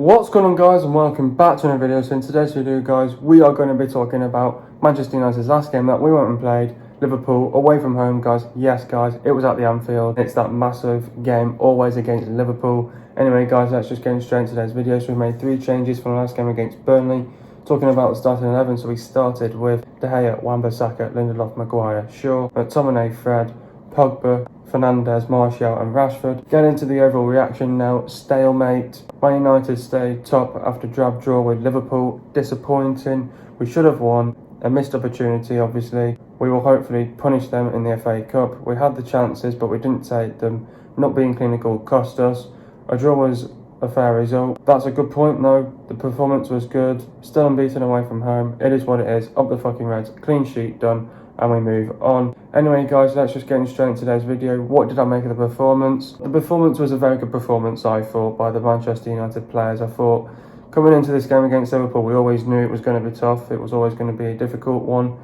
What's going on, guys, and welcome back to another video. So in today's video, guys, we are going to be talking about Manchester United's last game that we went and played, Liverpool away from home, guys. Yes, guys, it was at the Anfield. It's that massive game, always against Liverpool. Anyway, guys, let's just get straight into today's video. So we made 3 changes from the last game against Burnley. Talking about the starting 11, so we started with De Gea, Wan-Bissaka, Lindelof, Maguire, Shaw, McTominay, Fred, Pogba, Fernandes, Martial and Rashford. Get into the overall reaction now. Stalemate. Man United stay top after drab draw with Liverpool. Disappointing. We should have won. A missed opportunity, obviously. We will hopefully punish them in the FA Cup. We had the chances, but we didn't take them. Not being clinical cost us. A draw was a fair result. That's a good point, though. The performance was good. Still unbeaten away from home. It is what it is. Up the fucking Reds. Clean sheet done. And we move on. Anyway, guys, let's just get straight into today's video. What did I make of the performance? The performance was a very good performance, I thought, by the Manchester United players. I thought coming into this game against Liverpool, we always knew it was going to be tough. It was always going to be a difficult one.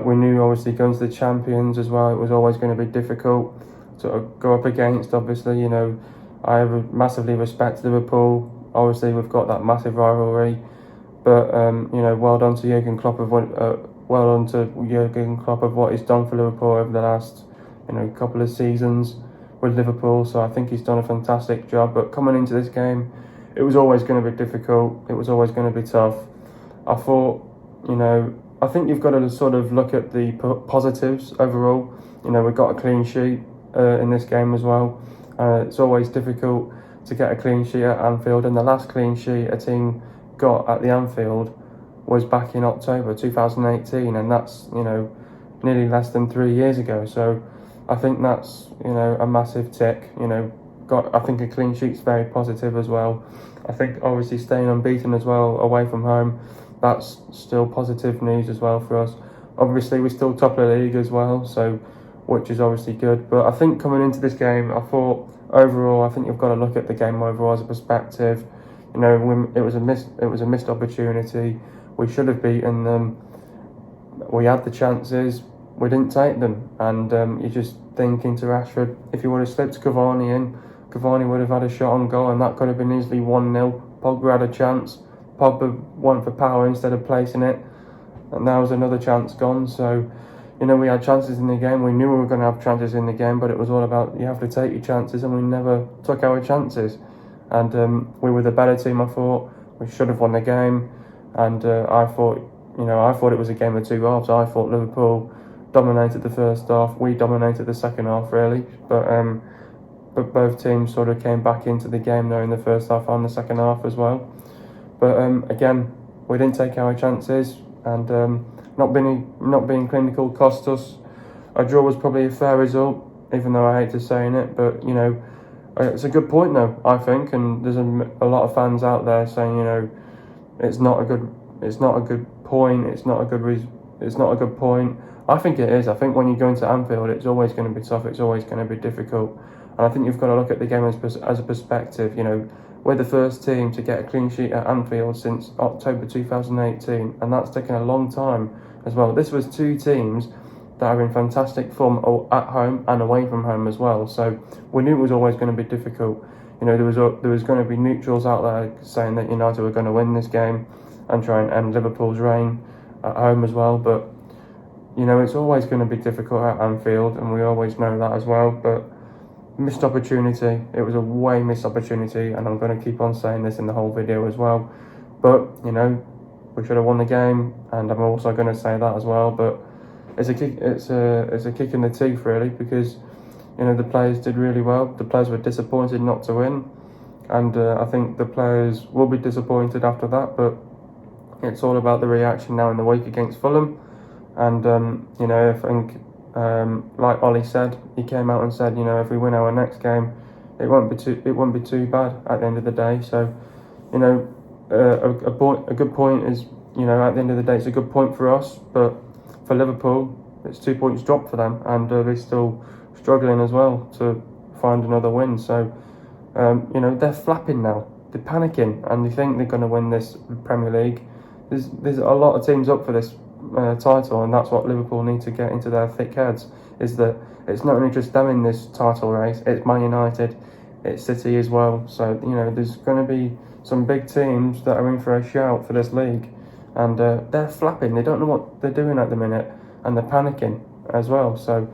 We knew, obviously, going to the champions as well, it was always going to be difficult to go up against. Obviously, you know, I massively respect Liverpool. Obviously, we've got that massive rivalry. But, you know, well done to Jurgen Klopp of what he's done for Liverpool over the last, couple of seasons with Liverpool. So I think he's done a fantastic job. But coming into this game, it was always going to be difficult. It was always going to be tough. I thought, I think you've got to sort of look at the positives overall. We got a clean sheet in this game as well. It's always difficult to get a clean sheet at Anfield, and the last clean sheet a team got at the Anfield was back in October 2018, and that's, nearly less than 3 years ago. So I think that's, a massive tick. I think a clean sheet's very positive as well. I think obviously staying unbeaten as well away from home, that's still positive news as well for us. Obviously we're still top of the league as well, so which is obviously good. But I think coming into this game, I thought overall, I think you've got to look at the game overall as a perspective. It was a missed opportunity. We should have beaten them. We had the chances. We didn't take them. And you're just thinking to Rashford, if you would have slipped Cavani in, Cavani would have had a shot on goal, and that could have been easily 1-0. Pogba had a chance. Pogba went for power instead of placing it. And that was another chance gone. So, we had chances in the game. We knew we were going to have chances in the game, but it was all about you have to take your chances, and we never took our chances. And we were the better team, I thought. We should have won the game. And I thought it was a game of two halves. I thought Liverpool dominated the first half. We dominated the second half, really. But both teams sort of came back into the game there in the first half and the second half as well. But again, we didn't take our chances, and not being clinical cost us. A draw was probably a fair result, even though I hate to saying it. But it's a good point though, I think, and there's a lot of fans out there saying it's not a good point. It's not a good point. I think it is. I think when you go into Anfield, it's always going to be tough. It's always going to be difficult. And I think you've got to look at the game as a perspective. We're the first team to get a clean sheet at Anfield since October 2018, and that's taken a long time as well. This was 2 teams that are in fantastic form at home and away from home as well. So we knew it was always going to be difficult. There was going to be neutrals out there saying that United were going to win this game and try and end Liverpool's reign at home as well. But it's always going to be difficult at Anfield, and we always know that as well. But missed opportunity. It was a way missed opportunity, and I'm going to keep on saying this in the whole video as well. But we should have won the game, and I'm also going to say that as well. But it's a kick in the teeth, really, because the players did really well. The players were disappointed not to win, and I think the players will be disappointed after that. But it's all about the reaction now in the week against Fulham. And I think like Ollie said, he came out and said, if we win our next game, it won't be too bad at the end of the day. So a good point is, at the end of the day, it's a good point for us, but for Liverpool, it's 2 points dropped for them, and they're still struggling as well to find another win. So they're flapping now, they're panicking, and they think they're going to win this Premier League. There's a lot of teams up for this title, and that's what Liverpool need to get into their thick heads, is that it's not only just them in this title race, it's Man United, it's City as well. So there's going to be some big teams that are in for a shout for this league, and they're flapping. They don't know what they're doing at the minute, and they're panicking as well. So,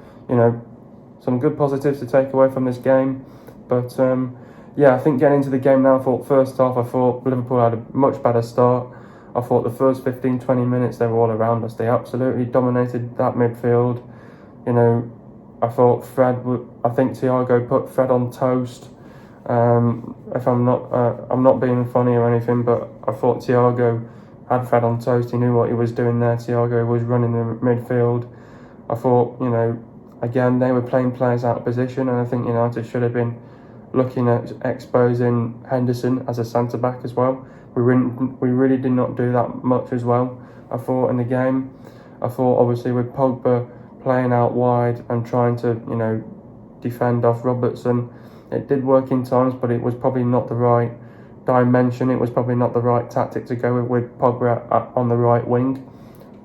some good positives to take away from this game. But I think getting into the game now, I thought first half, I thought Liverpool had a much better start. I thought the first 15-20 minutes they were all around us. They absolutely dominated that midfield. I thought I think Thiago put Fred on toast. If I'm not being funny or anything, but I thought Thiago had Fred on toast. He knew what he was doing there. Thiago was running the midfield. I thought, again, they were playing players out of position, and I think United should have been looking at exposing Henderson as a centre-back as well. We really did not do that much as well, I thought, in the game. I thought, obviously, with Pogba playing out wide and trying to, defend off Robertson, it did work in times, but it was probably not the right dimension. It was probably not the right tactic to go with Pogba on the right wing.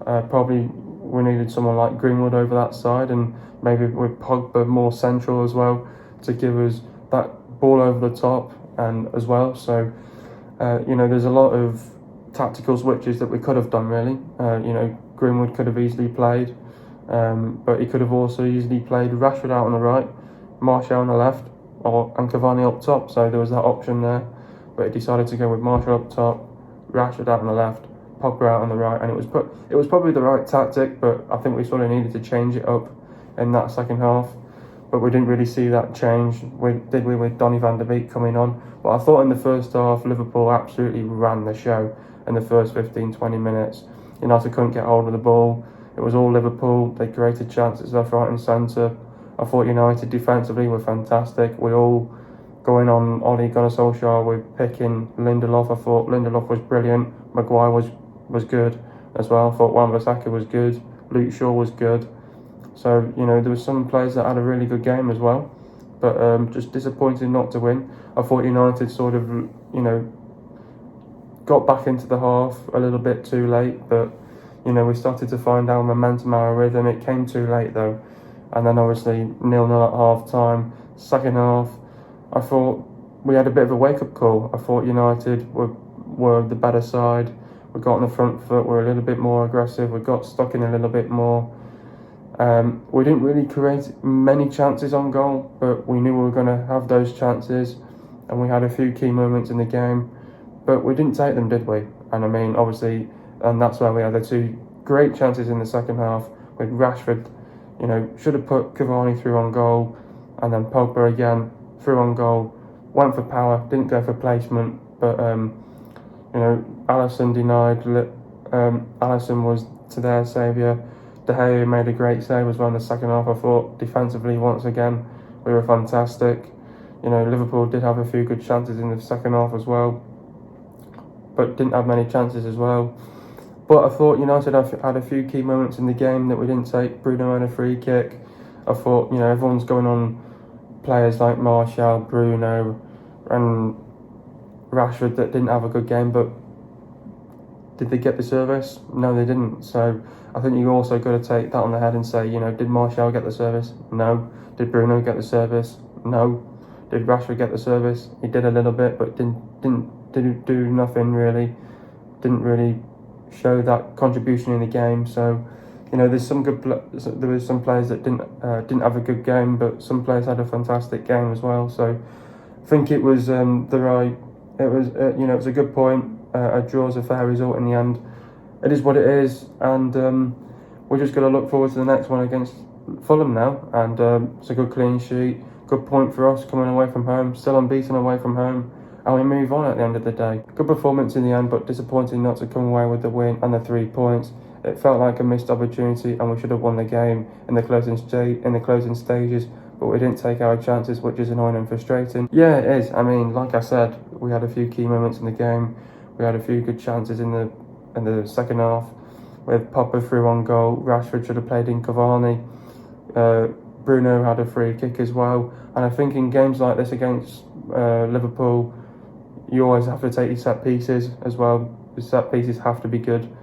Probably we needed someone like Greenwood over that side, and maybe with Pogba more central as well to give us that ball over the top and as well. So, there's a lot of tactical switches that we could have done really. Greenwood could have easily played, but he could have also easily played Rashford out on the right, Martial on the left, and Cavani up top. So there was that option there, but he decided to go with Martial up top, Rashford out on the left, Pogba out on the right, and it was probably the right tactic, but I think we sort of needed to change it up in that second half. But we didn't really see that change, did we, with Donny van de Beek coming on. But I thought in the first half, Liverpool absolutely ran the show in the first 15-20 minutes. United couldn't get hold of the ball. It was all Liverpool. They created chances left, right and centre. I thought United defensively were fantastic. We all going on Ole Gunnar Solskjaer with picking Lindelof. I thought Lindelof was brilliant. Maguire was good as well. I thought Wan-Bissaka was good. Luke Shaw was good. So, there were some players that had a really good game as well. But just disappointed not to win. I thought United sort of, got back into the half a little bit too late. But, we started to find our momentum, our rhythm. It came too late though. And then obviously 0-0 at half time. Second half, I thought we had a bit of a wake-up call. I thought United were the better side. We got on the front foot. We were a little bit more aggressive. We got stuck in a little bit more. We didn't really create many chances on goal, but we knew we were going to have those chances, and we had a few key moments in the game, but we didn't take them, did we? And I mean, obviously, and that's why we had the two great chances in the second half with Rashford, should have put Cavani through on goal, and then Pogba again through on goal, went for power, didn't go for placement, but Alisson denied. Alisson was to their saviour. De Gea made a great save as well in the second half. I thought defensively once again we were fantastic. Liverpool did have a few good chances in the second half as well, but didn't have many chances as well. But I thought United had a few key moments in the game that we didn't take. Bruno had a free kick. I thought everyone's going on players like Martial, Bruno and Rashford that didn't have a good game, but did they get the service? No, they didn't. So I think you also got to take that on the head and say, did Martial get the service? No. Did Bruno get the service? No. Did Rashford get the service? He did a little bit, but didn't do nothing really. Didn't really show that contribution in the game. So, there's some good. There was some players that didn't have a good game, but some players had a fantastic game as well. So, I think it was the right. It was it was a good point. A draw is a fair result in the end. It is what it is, and we're just going to look forward to the next one against Fulham now. And it's a good clean sheet, good point for us coming away from home, still unbeaten away from home, and we move on at the end of the day. Good performance in the end, but disappointing not to come away with the win and the 3 points. It felt like a missed opportunity, and we should have won the game in the closing stages. But we didn't take our chances, which is annoying and frustrating. Yeah, it is. I mean, like I said, we had a few key moments in the game. We had a few good chances in the second half, with Pogba through on goal. Rashford should have played in Cavani. Bruno had a free kick as well. And I think in games like this against Liverpool, you always have to take your set pieces as well. The set pieces have to be good.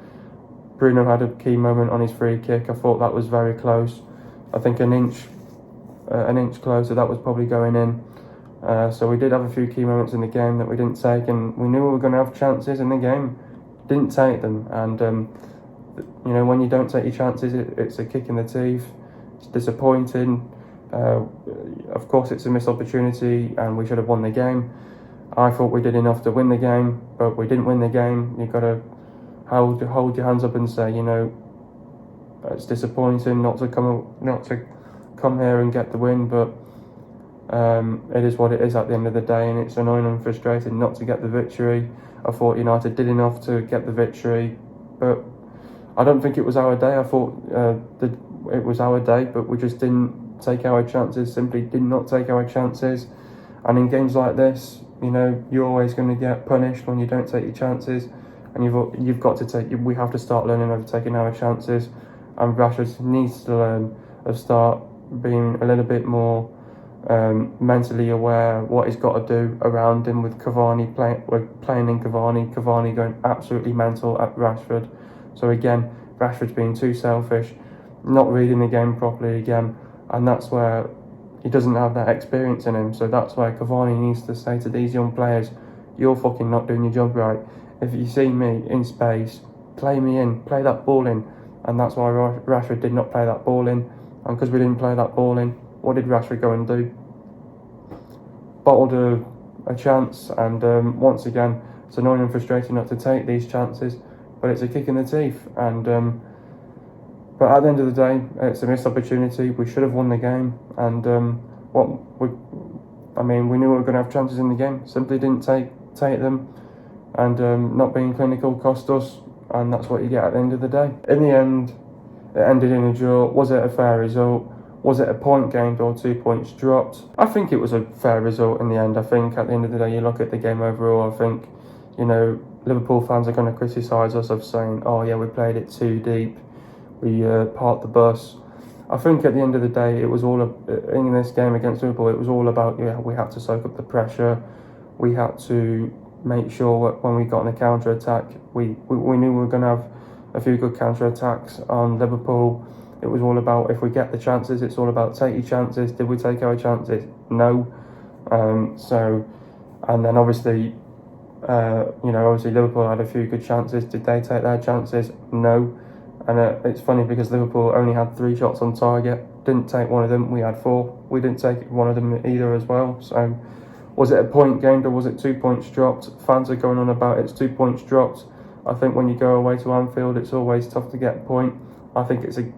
Bruno had a key moment on his free kick. I thought that was very close. I think an inch closer, that was probably going in. So we did have a few key moments in the game that we didn't take, and we knew we were going to have chances in the game, didn't take them. And when you don't take your chances, it's a kick in the teeth. It's disappointing. Of course, it's a missed opportunity, and we should have won the game. I thought we did enough to win the game, but we didn't win the game. You've got to hold your hands up and say, it's disappointing not to come here and get the win, but it is what it is at the end of the day, and it's annoying and frustrating not to get the victory. I thought United did enough to get the victory, but I don't think it was our day. I thought it was our day, but we just didn't take our chances, simply did not take our chances. And in games like this, you're always going to get punished when you don't take your chances, and you've got to we have to start learning over taking our chances, and Rashford needs to learn of start being a little bit more mentally aware what he's got to do around him. With Cavani playing in Cavani going absolutely mental at Rashford. So again, Rashford's being too selfish, not reading the game properly again, and that's where he doesn't have that experience in him. So that's why Cavani needs to say to these young players, you're fucking not doing your job right. If you see me in space, play me in, play that ball in. And that's why Rashford did not play that ball in. And because we didn't play that ball in, what did Rashford go and do? Bottled a chance, and once again, it's annoying and frustrating not to take these chances, but it's a kick in the teeth. And but at the end of the day, it's a missed opportunity. We should have won the game, and we knew we were going to have chances in the game. Simply didn't take them, and not being clinical cost us, and that's what you get at the end of the day. In the end, it ended in a draw. Was it a fair result? Was it a point gained or 2 points dropped? I think it was a fair result in the end. I think at the end of the day, you look at the game overall, I think, Liverpool fans are going to criticise us of saying, oh yeah, we played it too deep, we parked the bus. I think at the end of the day, it was all in this game against Liverpool, it was all about, we had to soak up the pressure, we had to make sure when we got on the counter-attack, we knew we were going to have a few good counter-attacks on Liverpool. It was all about, if we get the chances, it's all about take your chances. Did we take our chances? No. And then obviously Liverpool had a few good chances. Did they take their chances? No. And it's funny because Liverpool only had 3 shots on target, didn't take one of them. We had 4. We didn't take one of them either as well. So was it a point gained or was it 2 points dropped? Fans are going on about it's 2 points dropped. I think when you go away to Anfield, it's always tough to get a point. I think it's a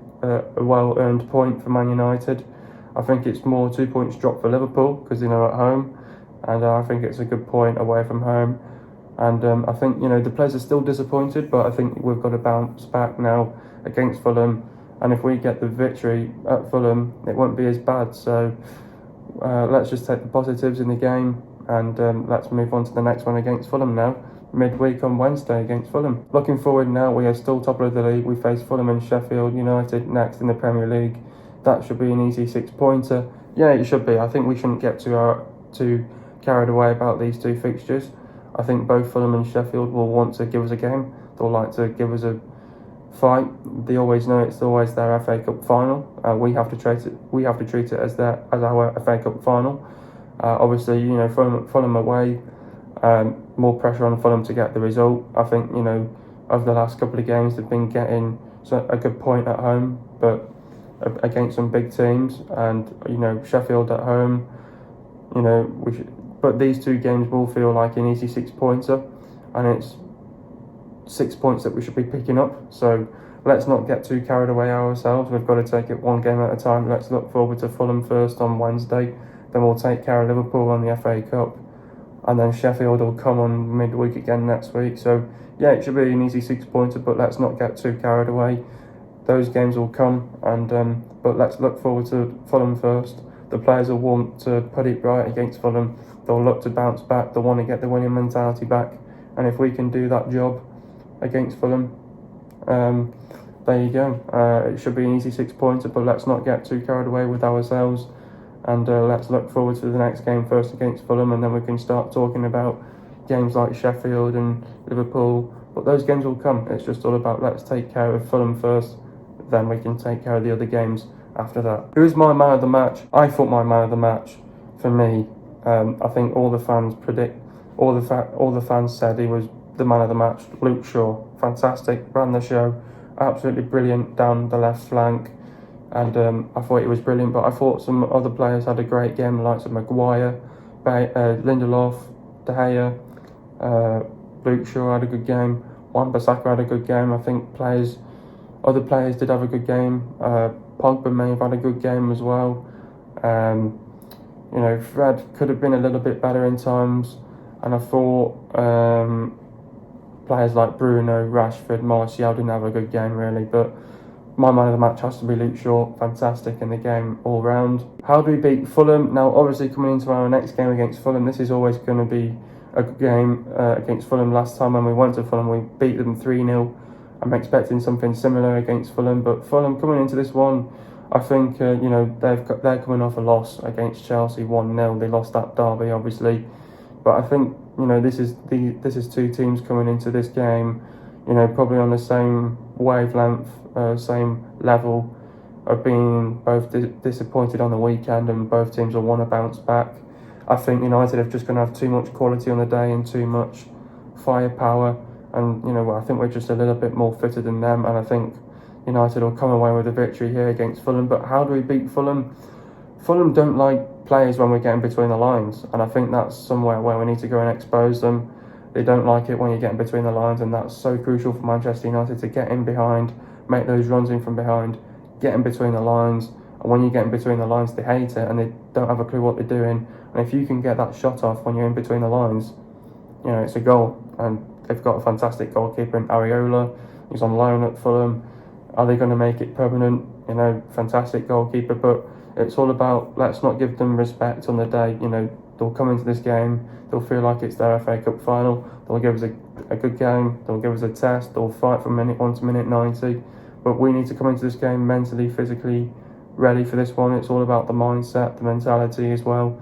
well-earned point for Man United. I think it's more 2 points dropped for Liverpool because they're at home, and I think it's a good point away from home. And I think the players are still disappointed, but I think we've got to bounce back now against Fulham, and if we get the victory at Fulham, it won't be as bad. So let's just take the positives in the game, and let's move on to the next one against Fulham now. Midweek on Wednesday against Fulham. Looking forward now, we are still top of the league. We face Fulham and Sheffield United next in the Premier League. That should be an easy 6-pointer. Yeah, it should be. I think we shouldn't get too carried away about these 2 fixtures. I think both Fulham and Sheffield will want to give us a game. They'll like to give us a fight. They always know it's always their FA Cup final. We have to treat it as our FA Cup final. Obviously, Fulham away. More pressure on Fulham to get the result. I think, over the last couple of games, they've been getting a good point at home, but against some big teams, and, Sheffield at home, but these 2 games will feel like an easy 6-pointer, and it's 6 points that we should be picking up. So let's not get too carried away ourselves. We've got to take it one game at a time. Let's look forward to Fulham first on Wednesday, then we'll take care of Liverpool on the FA Cup. And then Sheffield will come on midweek again next week. So, yeah, it should be an easy 6-pointer, but let's not get too carried away. Those games will come, but let's look forward to Fulham first. The players will want to put it right against Fulham. They'll look to bounce back. They'll want to get the winning mentality back. And if we can do that job against Fulham, there you go. It should be an easy 6-pointer, but let's not get too carried away with ourselves. And let's look forward to the next game first against Fulham, and then we can start talking about games like Sheffield and Liverpool. But those games will come. It's just all about let's take care of Fulham first, then we can take care of the other games after that. Who is my man of the match? I thought my man of the match, for me, I think all the fans said he was the man of the match. Luke Shaw, fantastic, ran the show, absolutely brilliant down the left flank, and I thought he was brilliant. But I thought some other players had a great game, the likes of Maguire, Lindelof, De Gea, Luke Shaw had a good game. Wan-Bissaka had a good game. I think other players did have a good game. Pogba may have had a good game as well. Fred could have been a little bit better in times, and I thought players like Bruno, Rashford, Martial didn't have a good game really, but my man of the match has to be Luke Shaw, fantastic in the game all round. How do we beat Fulham? Now obviously coming into our next game against Fulham, this is always going to be a good game against Fulham. Last time when we went to Fulham we beat them 3-0. I'm expecting something similar against Fulham, but Fulham coming into this one, I think they're coming off a loss against Chelsea 1-0. They lost that derby obviously, but I think this is two teams coming into this game, probably on the same wavelength, same level of being both disappointed on the weekend, and both teams will want to bounce back. I think United are just going to have too much quality on the day and too much firepower, and I think we're just a little bit more fitted than them, and I think United will come away with a victory here against Fulham. But how do we beat Fulham? Fulham don't like players when we're getting between the lines, and I think that's somewhere where we need to go and expose them. They don't like it when you're getting between the lines, and that's so crucial for Manchester United to get in behind, make those runs in from behind, get in between the lines. And when you get in between the lines, they hate it and they don't have a clue what they're doing. And if you can get that shot off when you're in between the lines, it's a goal. And they've got a fantastic goalkeeper in Areola. He's on loan at Fulham. Are they going to make it permanent? Fantastic goalkeeper, but it's all about, let's not give them respect on the day. They'll come into this game, they'll feel like it's their FA Cup final, they'll give us a good game, they'll give us a test, they'll fight from minute 1 to minute 90. But we need to come into this game mentally, physically ready for this one. It's all about the mindset, the mentality as well.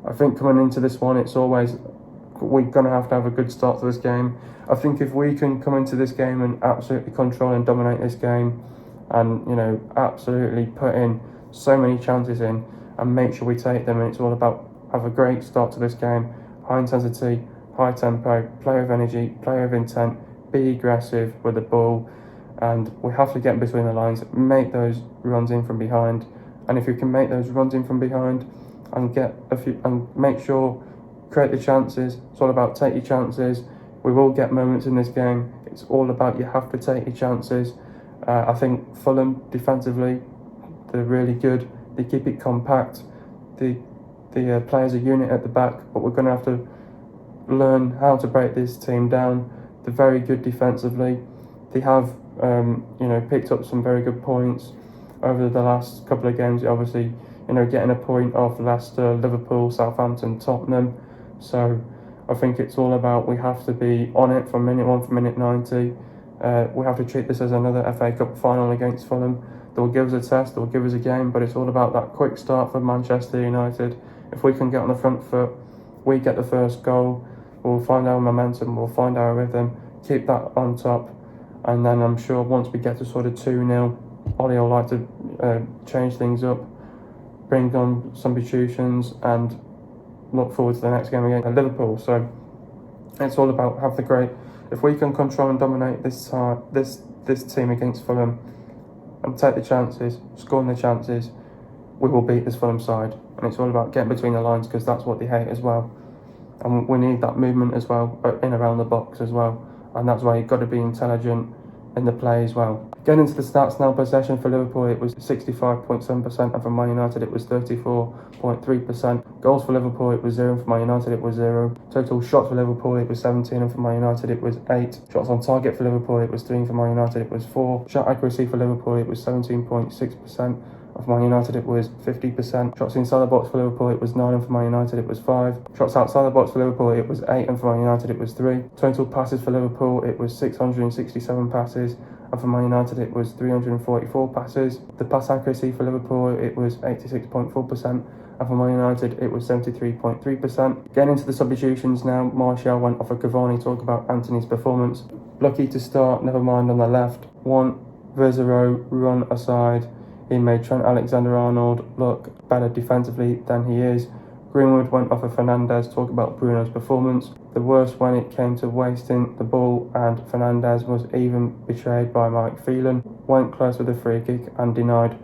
I think coming into this one, we're going to have a good start to this game. I think if we can come into this game and absolutely control and dominate this game, and absolutely put in so many chances in and make sure we take them, and it's all about have a great start to this game, high intensity, high tempo, play with energy, play with intent, be aggressive with the ball, and we have to get in between the lines, make those runs in from behind. And if we can make those runs in from behind and get a few, and make sure, create the chances, it's all about take your chances. We will get moments in this game. It's all about you have to take your chances. I think Fulham defensively, they're really good. They keep it compact. The players are unit at the back, but we're going to have to learn how to break this team down. They're very good defensively. They have picked up some very good points over the last couple of games. Obviously, getting a point off Leicester, Liverpool, Southampton, Tottenham. So I think it's all about we have to be on it from minute 1 to minute 90. We have to treat this as another FA Cup final against Fulham. They'll give us a test, they'll give us a game, but it's all about that quick start for Manchester United. If we can get on the front foot, we get the first goal, we'll find our momentum, we'll find our rhythm, keep that on top, and then I'm sure once we get to sort of 2-0, Ollie will like to change things up, bring on substitutions, and look forward to the next game against Liverpool. So it's all about if we can control and dominate this team against Fulham and take the chances, scoring the chances, we will beat this Fulham side. And it's all about getting between the lines, because that's what they hate as well. And we need that movement as well, in around the box as well. And that's why you've got to be intelligent in the play as well. Getting into the stats now, possession for Liverpool, it was 65.7%, and for Man United it was 34.3%. Goals for Liverpool, it was 0, and for Man United it was 0. Total shots for Liverpool, it was 17, and for Man United it was 8. Shots on target for Liverpool, it was 3, and for Man United it was 4. Shot accuracy for Liverpool, it was 17.6%. And for Man United it was 50%. Shots inside the box for Liverpool, it was 9, and for Man United it was 5. Shots outside the box for Liverpool, it was 8, and for Man United it was 3. Total passes for Liverpool, it was 667 passes, and for Man United it was 344 passes. The pass accuracy for Liverpool, it was 86.4%, and for Man United it was 73.3%. Getting into the substitutions now, Martial went off for Cavani. Talk about Anthony's performance. Lucky to start, never mind on the left. Vezero run aside. He made Trent Alexander-Arnold look better defensively than he is. Greenwood went off of Fernandes. Talk about Bruno's performance. The worst when it came to wasting the ball, and Fernandes was even betrayed by Mike Phelan. Went close with a free kick and denied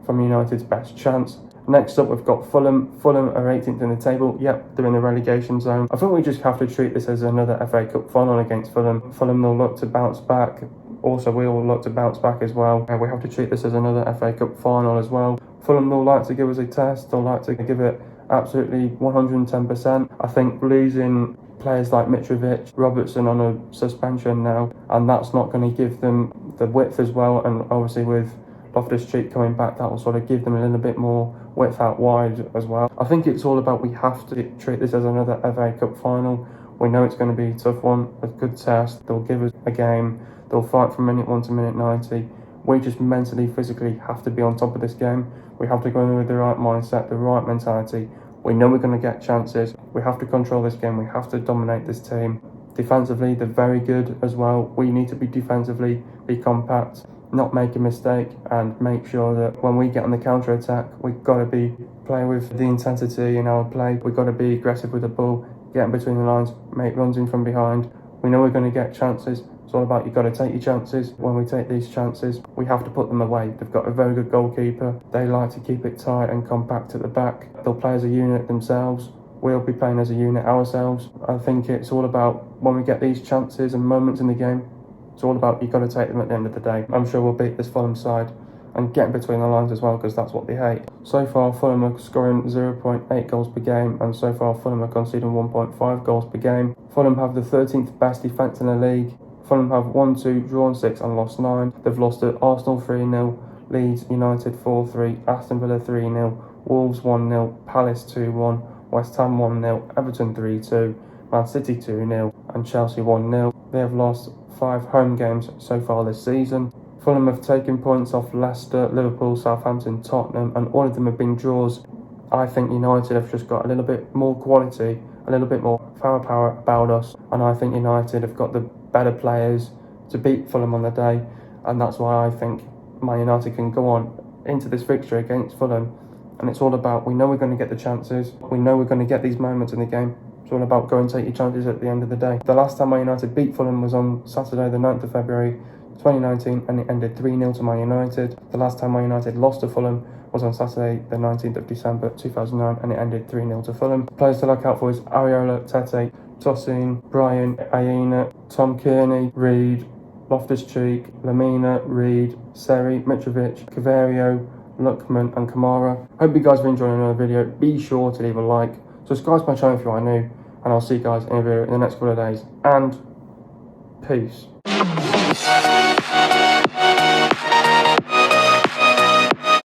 from United's best chance. Next up, we've got Fulham. Fulham are 18th in the table. Yep, they're in the relegation zone. I think we just have to treat this as another FA Cup final against Fulham. Fulham will look to bounce back. Also, we will look to bounce back as well. And we have to treat this as another FA Cup final as well. Fulham will like to give us a test. They'll like to give it absolutely 110%. I think losing players like Mitrovic, Robertson on a suspension now, and that's not going to give them the width as well. And obviously with Loftus-Cheek coming back, that will sort of give them a little bit more width out wide as well. I think it's all about, we have to treat this as another FA Cup final. We know it's going to be a tough one, a good test. They'll give us a game. They'll fight from minute 1 to minute 90. We just mentally, physically have to be on top of this game. We have to go in with the right mindset, the right mentality. We know we're going to get chances. We have to control this game. We have to dominate this team. Defensively, they're very good as well. We need to be defensively, be compact, not make a mistake, and make sure that when we get on the counter-attack, we've got to be play with the intensity in our play. We've got to be aggressive with the ball, get in between the lines, make runs in from behind. We know we're going to get chances. It's all about, you've got to take your chances. When we take these chances, we have to put them away. They've got a very good goalkeeper. They like to keep it tight and compact at the back. They'll play as a unit themselves. We'll be playing as a unit ourselves. I think it's all about, when we get these chances and moments in the game, it's all about, you've got to take them at the end of the day. I'm sure we'll beat this Fulham side and get in between the lines as well, because that's what they hate. So far, Fulham are scoring 0.8 goals per game, and so far Fulham are conceding 1.5 goals per game. Fulham have the 13th best defence in the league. Fulham have won 2, drawn 6 and lost 9. They've lost to Arsenal 3-0, Leeds United 4-3, Aston Villa 3-0, Wolves 1-0, Palace 2-1, West Ham 1-0, Everton 3-2, Man City 2-0 and Chelsea 1-0. They have lost 5 home games so far this season. Fulham have taken points off Leicester, Liverpool, Southampton, Tottenham, and all of them have been draws. I think United have just got a little bit more quality, a little bit more firepower about us, and I think United have got the better players to beat Fulham on the day, and that's why I think Man United can go on into this fixture against Fulham. And it's all about, we know we're going to get the chances, we know we're going to get these moments in the game. It's all about go and take your chances at the end of the day. The last time Man United beat Fulham was on Saturday the 9th of February 2019, and it ended 3-0 to Man United. The last time Man United lost to Fulham was on Saturday the 19th of December 2009, and it ended 3-0 to Fulham. Players to look out for is Areola, Tete, Tosin, Bryan, Aina, Tom Kearney, Reed, Loftus-Cheek, Lamina, Reed, Seri, Mitrovic, Cavario, Lookman and Kamara. Hope you guys are enjoying another video. Be sure to leave a like, subscribe to my channel if you are new, and I'll see you guys in a video in the next couple of days. And peace.